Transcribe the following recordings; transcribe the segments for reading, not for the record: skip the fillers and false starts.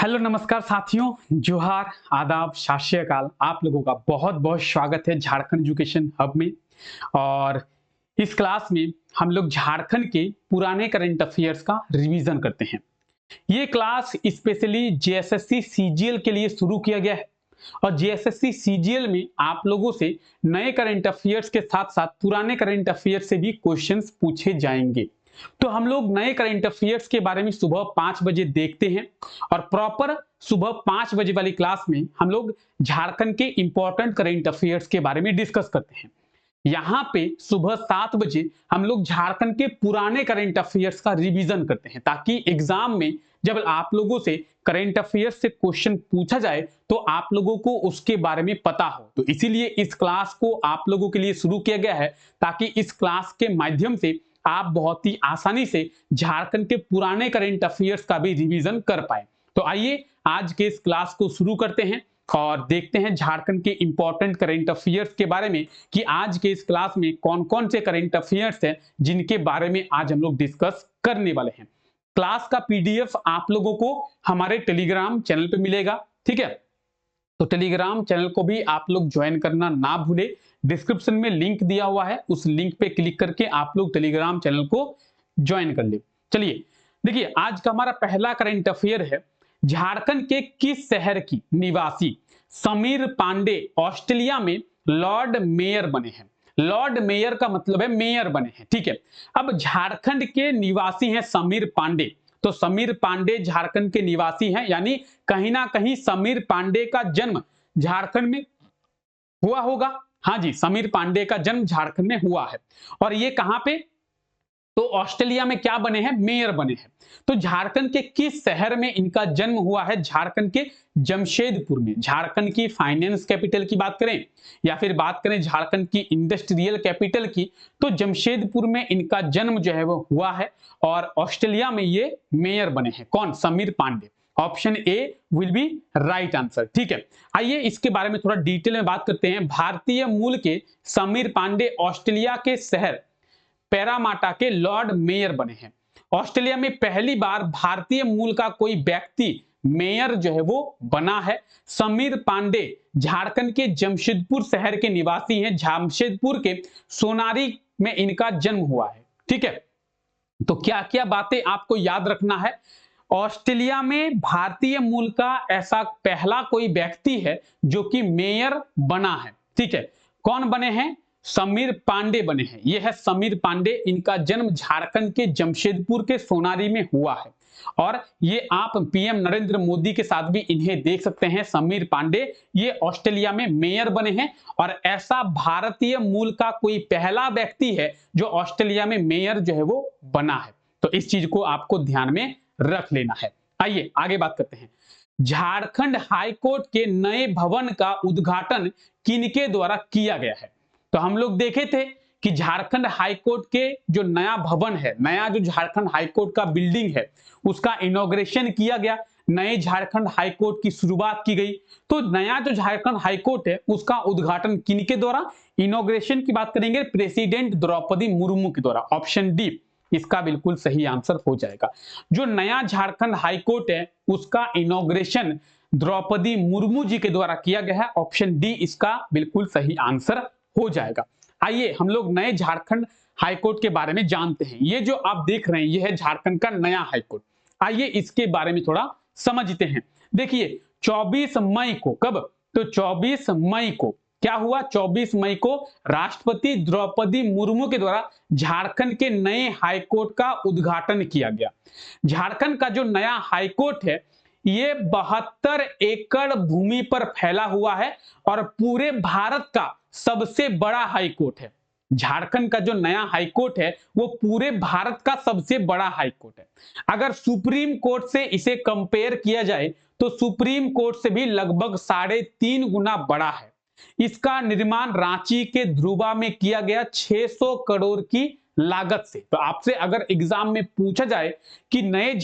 Hello नमस्कार साथियों, जोहार, आदाब, सत श्री अकाल। आप लोगों का बहुत बहुत स्वागत है झारखंड एजुकेशन हब में। और इस क्लास में हम लोग झारखंड के पुराने करंट अफेयर्स का रिवीजन करते हैं। ये क्लास स्पेशली जेएसएससी सीजीएल के लिए शुरू किया गया है और जेएसएससी सीजीएल में आप लोगों से नए करंट अफेयर्स के साथ साथ पुराने करंट अफेयर्स से भी क्वेश्चंस पूछे जाएंगे। तो हम लोग नए करंट अफेयर्स के बारे में सुबह 5 बजे देखते हैं और प्रॉपर सुबह 5 बजे वाली क्लास में हम लोग झारखंड के इंपॉर्टेंट करंट अफेयर्स के बारे में डिस्कस करते हैं। यहाँ पे सुबह 7 बजे हम लोग झारखंड के पुराने करंट अफेयर्स का रिवीजन करते हैं ताकि एग्जाम में जब आप लोगों से करंट अफेयर्स से क्वेश्चन पूछा जाए तो आप लोगों को उसके बारे में पता हो। तो इसीलिए इस क्लास को आप लोगों के लिए शुरू किया गया है ताकि इस क्लास के माध्यम से आप बहुत ही आसानी से झारखंड के पुराने करंट अफेयर्स का भी रिवीजन कर पाए। तो आइए आज के इस क्लास को शुरू करते हैं और देखते हैं झारखंड के इंपॉर्टेंट करंट अफेयर्स के बारे में कि आज के इस क्लास में कौन कौन से करंट अफेयर्स हैं जिनके बारे में आज हम लोग डिस्कस करने वाले हैं। क्लास का पीडीएफ आप लोगों को हमारे टेलीग्राम चैनल पे मिलेगा, ठीक है। तो टेलीग्राम चैनल को भी आप लोग ज्वाइन करना ना भूले। डिस्क्रिप्शन में लिंक दिया हुआ है, उस लिंक पे क्लिक करके आप लोग टेलीग्राम चैनल को ज्वाइन कर ले। चलिए देखिए, आज का हमारा पहला करंट अफेयर है। झारखंड के किस शहर की निवासी समीर पांडे ऑस्ट्रेलिया में लॉर्ड मेयर बने हैं? लॉर्ड मेयर का मतलब है मेयर बने हैं, ठीक है। अब झारखंड के निवासी हैं समीर पांडे, तो समीर पांडे झारखंड के निवासी हैं, यानी कहीं ना कहीं समीर पांडे का जन्म झारखंड में हुआ होगा। हाँ जी, समीर पांडे का जन्म झारखंड में हुआ है। और ये कहां पे? तो ऑस्ट्रेलिया में क्या बने हैं? मेयर बने हैं। तो झारखंड के किस शहर में इनका जन्म हुआ है? झारखंड के जमशेदपुर में। झारखंड की फाइनेंस कैपिटल की बात करें या फिर बात करें झारखंड की इंडस्ट्रियल कैपिटल की, तो जमशेदपुर में इनका जन्म जो है वो हुआ है और ऑस्ट्रेलिया में ये मेयर बने हैं। कौन? Sameer Pandey. Option A will be right answer, ठीक है। आइए इसके बारे में थोड़ा डिटेल में बात करते हैं। भारतीय मूल के समीर पांडे ऑस्ट्रेलिया के शहर पैरामाटा के लॉर्ड मेयर बने हैं। ऑस्ट्रेलिया में पहली बार भारतीय मूल का कोई व्यक्ति मेयर जो है वो बना है। समीर पांडे झारखंड के जमशेदपुर शहर के निवासी हैं। जमशेदपुर के सोनारी में इनका जन्म हुआ है, ठीक है। तो क्या क्या बातें आपको याद रखना है? ऑस्ट्रेलिया में भारतीय मूल का ऐसा पहला कोई व्यक्ति है जो कि मेयर बना है, ठीक है। कौन बने हैं? समीर पांडे बने हैं। यह है समीर पांडे। इनका जन्म झारखंड के जमशेदपुर के सोनारी में हुआ है और ये आप पीएम नरेंद्र मोदी के साथ भी इन्हें देख सकते हैं। समीर पांडे ये ऑस्ट्रेलिया में मेयर बने हैं और ऐसा भारतीय मूल का कोई पहला व्यक्ति है जो ऑस्ट्रेलिया में मेयर जो है वो बना है। तो इस चीज को आपको ध्यान में रख लेना है। आइए आगे बात करते हैं। झारखंड हाईकोर्ट के नए भवन का उद्घाटन किनके द्वारा किया गया है? तो हम लोग देखे थे कि झारखंड हाईकोर्ट के जो नया भवन है, नया जो झारखंड हाईकोर्ट का बिल्डिंग है, उसका इनॉग्रेशन किया गया। नए झारखंड हाईकोर्ट की शुरुआत की गई। तो नया जो झारखंड हाईकोर्ट है उसका उद्घाटन किनके द्वारा? इनॉग्रेशन की बात करेंगे प्रेसिडेंट द्रौपदी मुर्मू के द्वारा। ऑप्शन डी इसका बिल्कुल सही आंसर हो जाएगा। जो नया झारखंड हाईकोर्ट है उसका इनॉग्रेशन द्रौपदी मुर्मू जी के द्वारा किया गया है। ऑप्शन डी इसका बिल्कुल सही आंसर हो जाएगा। आइए हम लोग नए झारखंड हाईकोर्ट के बारे में जानते हैं। ये जो आप देख रहे हैं ये है झारखंड का नया हाईकोर्ट। आइए इसके बारे में थोड़ा समझते हैं। देखिए 24 मई को, कब? तो 24 मई को क्या हुआ? 24 मई को राष्ट्रपति द्रौपदी मुर्मू के द्वारा झारखंड के नए हाईकोर्ट का उद्घाटन किया गया। झारखंड का जो नया हाईकोर्ट है ये 72 एकड़ भूमि पर फैला हुआ है और पूरे भारत का सबसे बड़ा हाईकोर्ट है। झारखंड का जो नया हाईकोर्ट है वो पूरे भारत का सबसे बड़ा हाईकोर्ट है। अगर सुप्रीम कोर्ट से इसे कंपेयर किया जाए तो सुप्रीम कोर्ट से भी लगभग 3.5 गुना बड़ा है। इसका निर्माण रांची के ध्रुवा में किया गया 600 करोड़ की लागत से। तो आपसे अगर एग्जाम में पूछा जाए कि नए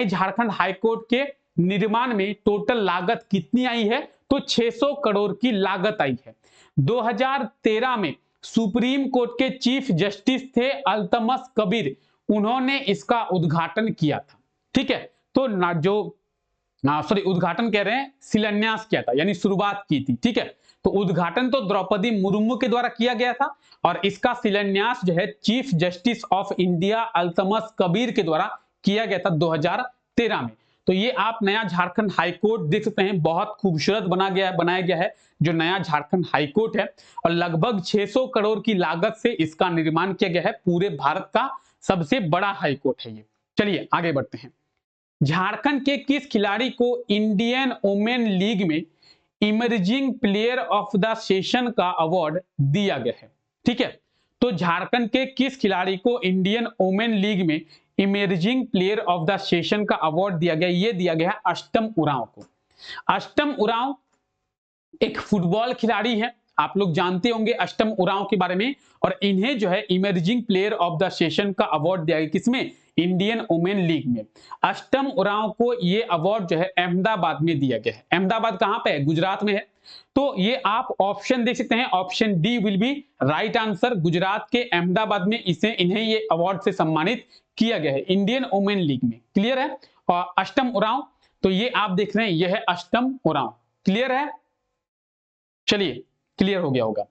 झारखंड हाईकोर्ट के निर्माण में टोटल लागत कितनी आई है, तो 600 करोड़ की लागत आई है। 2013 में सुप्रीम कोर्ट के चीफ जस्टिस थे अल्तमस कबीर, उन्होंने इसका उद्घाटन किया था, ठीक है। तो जो सॉरी उद्घाटन कह रहे हैं, शिलान्यास किया था यानी शुरुआत की थी। ठीक है, तो उद्घाटन तो द्रौपदी मुर्मू के द्वारा किया गया था और इसका शिलान्यास जो है chief justice of India Altamas Kabir के द्वारा किया गया था 2013 में। तो ये आप नया झारखंड हाईकोर्ट देख सकते हैं, बहुत खूबसूरत बनाया गया है जो नया झारखंड हाईकोर्ट है और लगभग 600 करोड़ की लागत से इसका निर्माण किया गया है। पूरे भारत का सबसे बड़ा हाईकोर्ट है ये। चलिए आगे बढ़ते हैं। झारखंड के किस खिलाड़ी को इंडियन वुमेन लीग में emerging player of the session का अवार्ड दिया गया है? ठीक है, तो झारखंड के किस खिलाड़ी को इंडियन वुमेन लीग में emerging player of the session का अवार्ड दिया गया? ये दिया गया है अष्टम उरांव को। अष्टम उरांव एक फुटबॉल खिलाड़ी है, आप लोग जानते होंगे अष्टम उरांव के बारे में, और इन्हें जो है emerging player of the session का अवार्ड दिया गया। किसमें? इंडियन वुमेन लीग में। अष्टम उरांव को ये अवार्ड जो है अहमदाबाद में दिया गया है। अहमदाबाद कहां पे है? गुजरात में है। तो ये आप ऑप्शन देख सकते हैं, option D will be right answer. Gujarat के अहमदाबाद में इन्हें ये अवार्ड से सम्मानित किया गया है इंडियन वुमेन लीग में। क्लियर है? और अष्टम उरांव, तो ये आप देख रहे हैं, यह है अष्टम उरांव। क्लियर है? चलिए क्लियर हो गया होगा।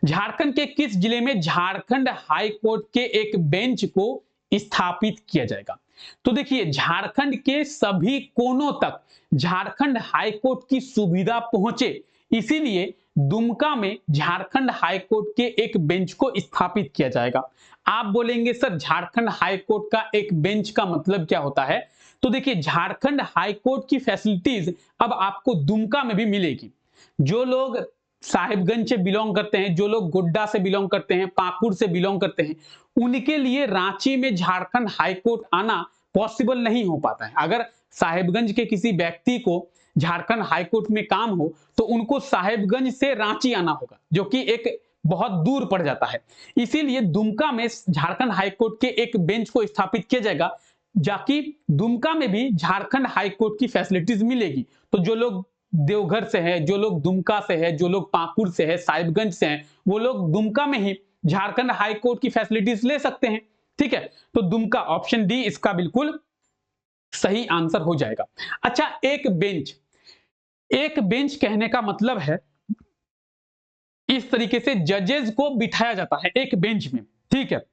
झारखंड के किस जिले में झारखंड हाई कोर्ट के एक बेंच को स्थापित किया जाएगा? तो देखिए झारखंड के सभी कोनों तक झारखंड हाई कोर्ट की सुविधा पहुंचे, इसीलिए दुमका में झारखंड हाई कोर्ट के एक बेंच को स्थापित किया जाएगा। आप बोलेंगे सर झारखंड हाई कोर्ट का एक बेंच का मतलब क्या होता है? तो देखिए झारखंड हाई कोर्ट की फैसिलिटीज अब आपको दुमका में भी मिलेगी। जो लोग साहिबगंज से बिलोंग करते हैं, जो लोग गोड्डा से बिलोंग करते हैं, पाकुड़ से बिलोंग करते हैं, उनके लिए रांची में झारखंड हाईकोर्ट आना पॉसिबल नहीं हो पाता है। अगर साहिबगंज के किसी व्यक्ति को झारखंड हाईकोर्ट में काम हो तो उनको साहिबगंज से रांची आना होगा, जो कि एक बहुत दूर पड़ जाता है। इसीलिए दुमका में झारखंड हाईकोर्ट के एक बेंच को स्थापित किया जाएगा, जाकि दुमका में भी झारखंड हाईकोर्ट की फैसिलिटीज मिलेगी। तो जो लोग देवघर से है, जो लोग दुमका से है, जो लोग पाकुड़ से है, साहिबगंज से हैं, वो लोग दुमका में ही झारखंड हाई कोर्ट की फैसिलिटीज ले सकते हैं। ठीक है, तो दुमका ऑप्शन डी इसका बिल्कुल सही आंसर हो जाएगा। अच्छा, एक बेंच कहने का मतलब है इस तरीके से जजेस को बिठाया जाता है एक बेंच में। ठीक है,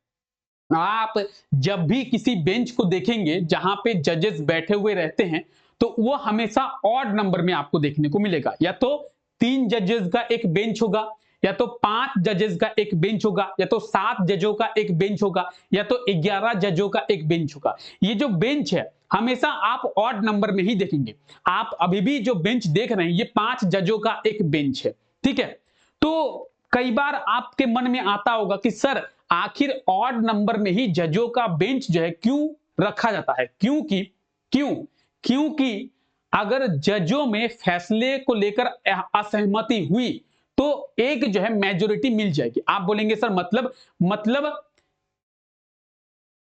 आप जब भी किसी बेंच को देखेंगे जहां पे जजेस बैठे हुए रहते हैं तो वो हमेशा ऑड नंबर में आपको देखने को मिलेगा। या तो 3 जजेस का एक बेंच होगा, या तो 5 जजेस का एक बेंच होगा, या तो 7 जजों का एक बेंच होगा, या तो 11 जजों का एक बेंच होगा। ये जो बेंच है हमेशा आप ऑड नंबर में ही देखेंगे। आप अभी भी जो बेंच देख रहे हैं ये 5 जजों का एक बेंच है। ठीक है, तो कई बार आपके मन में आता होगा कि सर आखिर ऑड नंबर में ही जजों का बेंच जो है क्यों रखा जाता है? क्योंकि अगर जजों में फैसले को लेकर असहमति हुई तो एक जो है मेजोरिटी मिल जाएगी। आप बोलेंगे सर मतलब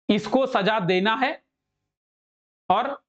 इसको सजा देना है और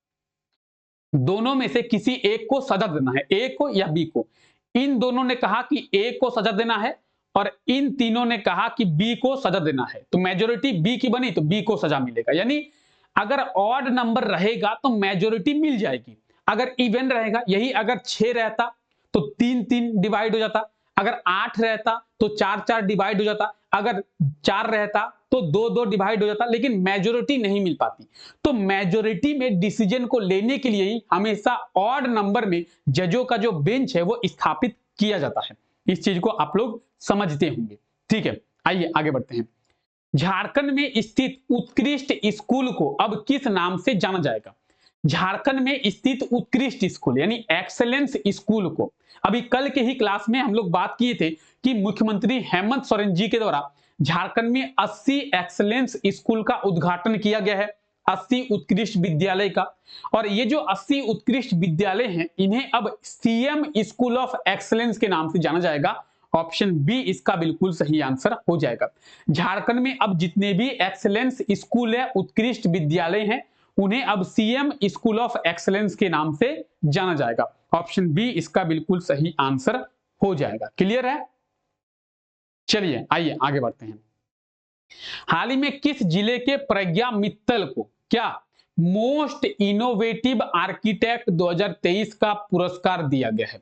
दोनों में से किसी एक को सजा देना है, ए को या बी को। इन दोनों ने कहा कि ए को सजा देना है और इन तीनों ने कहा कि बी को सजा देना है, तो मेजोरिटी बी की बनी तो बी को सजा मिलेगा। यानी अगर ऑड नंबर रहेगा तो मेजोरिटी मिल जाएगी। अगर इवन रहेगा, यही अगर 6 रहता तो 3-3 डिवाइड हो जाता, अगर 8 रहता तो 4-4 डिवाइड हो जाता, अगर 4 रहता तो 2-2 डिवाइड हो जाता, लेकिन मेजोरिटी नहीं मिल पाती। तो मेजोरिटी में डिसीजन को लेने के लिए ही हमेशा ऑड नंबर में जजों का जो बेंच है वो स्थापित किया जाता है। इस चीज को आप लोग समझते होंगे। ठीक है, आइए आगे बढ़ते हैं। झारखंड में स्थित उत्कृष्ट स्कूल को अब किस नाम से जाना जाएगा? झारखंड में स्थित उत्कृष्ट स्कूल यानी एक्सेलेंस स्कूल को, अभी कल के ही क्लास में हम लोग बात किए थे कि मुख्यमंत्री हेमंत सोरेन जी के द्वारा झारखंड में 80 एक्सेलेंस स्कूल का उद्घाटन किया गया है, 80 उत्कृष्ट विद्यालय का। और ये जो 80 उत्कृष्ट विद्यालय हैं इन्हें अब सीएम स्कूल ऑफ एक्सेलेंस के नाम से जाना जाएगा। ऑप्शन बी इसका बिल्कुल सही आंसर हो जाएगा। झारखंड में अब जितने भी एक्सेलेंस स्कूल है, उत्कृष्ट विद्यालय हैं, उन्हें अब सीएम स्कूल ऑफ एक्सेलेंस के नाम से जाना जाएगा। ऑप्शन बी इसका बिल्कुल सही आंसर हो जाएगा। क्लियर है? चलिए आइए आगे बढ़ते हैं। हाल ही में किस जिले के प्रज्ञा मित्तल को क्या मोस्ट इनोवेटिव आर्किटेक्ट 2023 का पुरस्कार दिया गया है?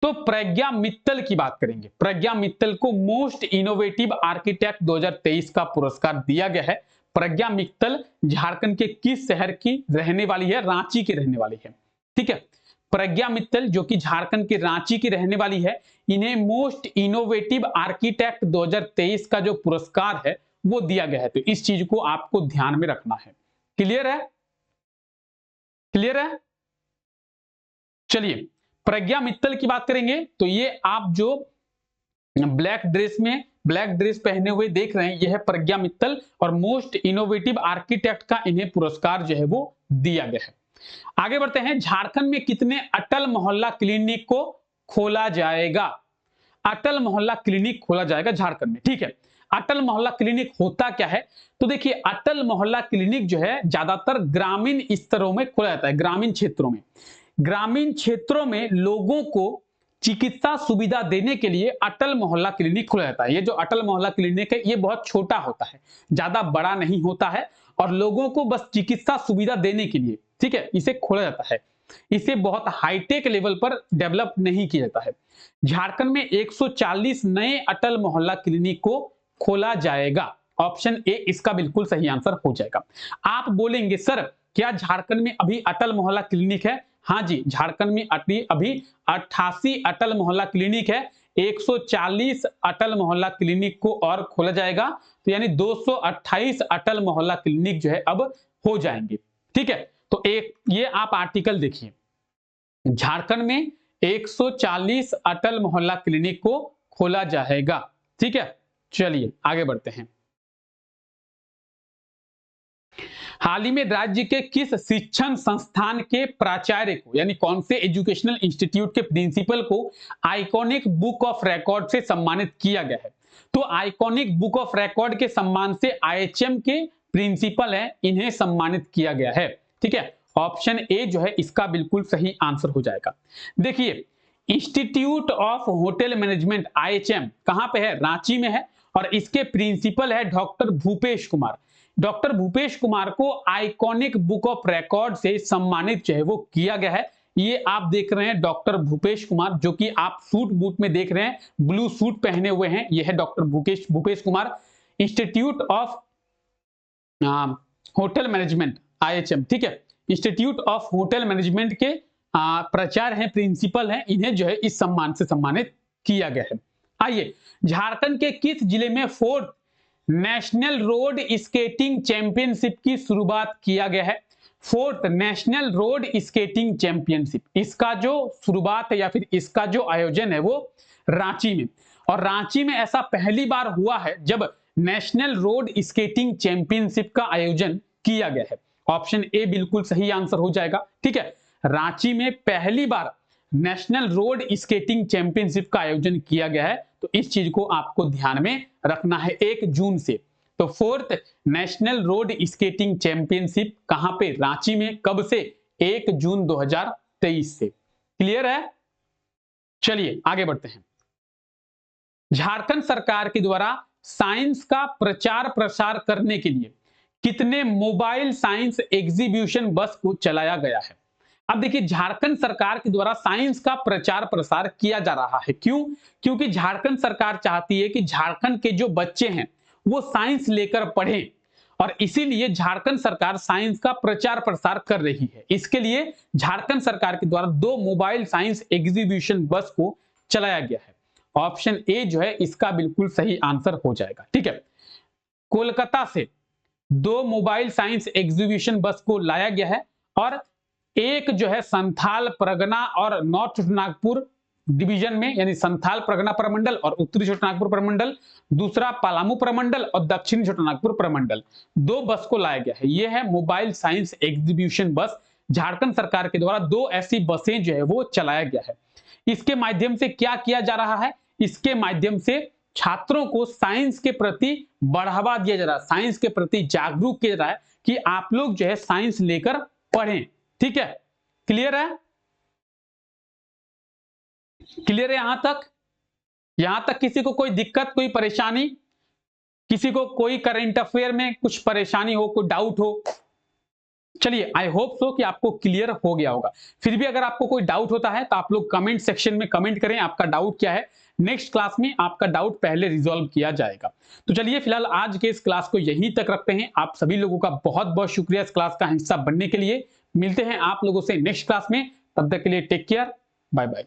तो प्रज्ञा मित्तल की बात करेंगे। प्रज्ञा मित्तल को मोस्ट इनोवेटिव आर्किटेक्ट 2023 का पुरस्कार दिया गया है। प्रज्ञा मित्तल झारखंड के किस शहर की रहने वाली है? रांची की रहने वाली है। ठीक है, प्रज्ञा मित्तल जो कि झारखंड के रांची की रहने वाली है, इन्हें मोस्ट इनोवेटिव आर्किटेक्ट 2023 का जो पुरस्कार है वो दिया गया है। तो इस चीज को आपको ध्यान में रखना है। क्लियर है? क्लियर है? चलिए, प्रज्ञा मित्तल की बात करेंगे तो ये आप जो ब्लैक ड्रेस पहने हुए देख रहे हैं, यह है प्रज्ञा मित्तल और मोस्ट इनोवेटिव आर्किटेक्ट का इन्हें पुरस्कार जो है वो दिया गया है। आगे बढ़ते हैं। झारखंड में कितने अटल मोहल्ला क्लिनिक को खोला जाएगा? अटल मोहल्ला क्लिनिक खोला जाएगा झारखंड में। ठीक है, अटल मोहल्ला क्लिनिक होता क्या है? तो देखिए, अटल मोहल्ला क्लिनिक जो है ज्यादातर ग्रामीण स्तरों में खोला जाता है। ग्रामीण क्षेत्रों में लोगों को चिकित्सा सुविधा देने के लिए अटल मोहल्ला क्लिनिक खोला जाता है। ये जो अटल मोहल्ला क्लिनिक है ये बहुत छोटा होता है, ज्यादा बड़ा नहीं होता है और लोगों को बस चिकित्सा सुविधा देने के लिए, ठीक है, इसे खोला जाता है। इसे बहुत हाईटेक लेवल पर डेवलप नहीं किया जाता है। झारखंड में 140 नए अटल मोहल्ला क्लिनिक को खोला जाएगा। ऑप्शन ए इसका बिल्कुल सही आंसर हो जाएगा। आप बोलेंगे सर क्या झारखंड में अभी अटल मोहल्ला क्लिनिक है? हाँ जी, झारखंड में अभी 88 अटल मोहल्ला क्लिनिक है। 140 अटल मोहल्ला क्लिनिक को और खोला जाएगा, तो यानी 228 अटल मोहल्ला क्लिनिक जो है अब हो जाएंगे। ठीक है, तो एक ये आप आर्टिकल देखिए, झारखंड में 140 अटल मोहल्ला क्लिनिक को खोला जाएगा। ठीक है, चलिए आगे बढ़ते हैं। हाल ही में राज्य के किस शिक्षण संस्थान के प्राचार्य को, यानी कौन से एजुकेशनल इंस्टीट्यूट के प्रिंसिपल को आइकॉनिक बुक ऑफ रिकॉर्ड से सम्मानित किया गया है? तो आइकॉनिक बुक ऑफ रिकॉर्ड के सम्मान से आईएचएम के प्रिंसिपल है, इन्हें सम्मानित किया गया है। ठीक है, ऑप्शन ए जो है इसका बिल्कुल सही आंसर हो जाएगा। देखिए, institute of hotel management IHM कहां पे है? रांची में है और इसके प्रिंसिपल है डॉक्टर भूपेश कुमार। डॉक्टर भूपेश कुमार को आइकॉनिक बुक ऑफ रिकॉर्ड से सम्मानित जो है वो किया गया है। ये आप देख रहे हैं डॉक्टर भूपेश कुमार, जो कि आप सूट बूट में देख रहे हैं, ब्लू सूट पहने हुए हैं, यह है doctor Bhupesh Kumar. Institute of hotel management IHM, ठीक है, इंस्टीट्यूट ऑफ होटल मैनेजमेंट के प्राचार्य हैं, प्रिंसिपल हैं, इन्हें जो है इस सम्मान से सम्मानित किया गया है। आइए, झारखंड के किस जिले में 4th national road skating championship की शुरुआत किया गया है? 4th national road skating championship, इसका जो शुरुआत है या फिर इसका जो आयोजन है वो रांची में, और रांची में ऐसा पहली बार हुआ है जब नेशनल रोड स्केटिंग चैंपियनशिप का आयोजन किया गया है। ऑप्शन ए बिल्कुल सही आंसर हो जाएगा। ठीक है, रांची में पहली बार नेशनल रोड स्केटिंग चैंपियनशिप का आयोजन किया गया है, तो इस चीज को आपको ध्यान में रखना है 1 जून से। तो 4th national road skating championship कहां पे? रांची में। कब से? 1 जून 2023 से। क्लियर है? चलिए आगे बढ़ते हैं। झारखंड सरकार के द्वारा साइंस का प्रचार प्रसार करने के लिए कितने मोबाइल साइंस एग्जीबिशन बस को चलाया गया है? अब देखिए, झारखंड सरकार के द्वारा साइंस का प्रचार प्रसार किया जा रहा है। क्यों? क्योंकि झारखंड सरकार चाहती है कि झारखंड के जो बच्चे हैं वो साइंस लेकर पढ़ें, और इसीलिए झारखंड सरकार साइंस का प्रचार प्रसार कर रही है। इसके लिए झारखंड सरकार के द्वारा 2 मोबाइल साइंस एग्जीबिशन बस को चलाया गया है। ऑप्शन ए जो है इसका बिल्कुल सही आंसर हो जाएगा। ठीक है, कोलकाता से 2 मोबाइल साइंस एग्जीबिशन बस को लाया गया है, और एक जो है संथाल परगना और नॉर्थ नागपुर डिवीजन में, यानी संथाल परगना प्रमंडल और उत्तरी छोटानागपुर प्रमंडल, दूसरा पलामू प्रमंडल और दक्षिणी छोटानागपुर प्रमंडल, 2 बस को लाया गया है। यह है मोबाइल साइंस एग्जीबिशन बस। झारखंड सरकार के द्वारा 2 ऐसी बसें जो है वो चलाया गया है। इसके माध्यम से क्या किया जा रहा है? इसके माध्यम से छात्रों को साइंस के प्रति बढ़ावा दिया जा रहा है, साइंस के प्रति जागरूक किया जा रहा है कि आप लोग जो है साइंस लेकर पढ़ें। ठीक है, क्लियर है? क्लियर है यहां तक? यहां तक किसी को कोई दिक्कत, कोई परेशानी, किसी को कोई करंट अफेयर में कुछ परेशानी हो, कोई डाउट हो? चलिए, आई होप सो कि आपको क्लियर हो गया होगा। फिर भी अगर आपको कोई डाउट होता है तो आप लोग कमेंट सेक्शन में कमेंट करें, आपका डाउट क्या है। नेक्स्ट क्लास में आपका डाउट पहले रिजॉल्व किया जाएगा। तो चलिए फिलहाल आज के इस क्लास को यहीं तक रखते हैं। आप सभी लोगों का बहुत बहुत शुक्रिया इस क्लास का हिस्सा बनने के लिए। मिलते हैं आप लोगों से नेक्स्ट क्लास में, तब तक के लिए टेक केयर, बाय बाय।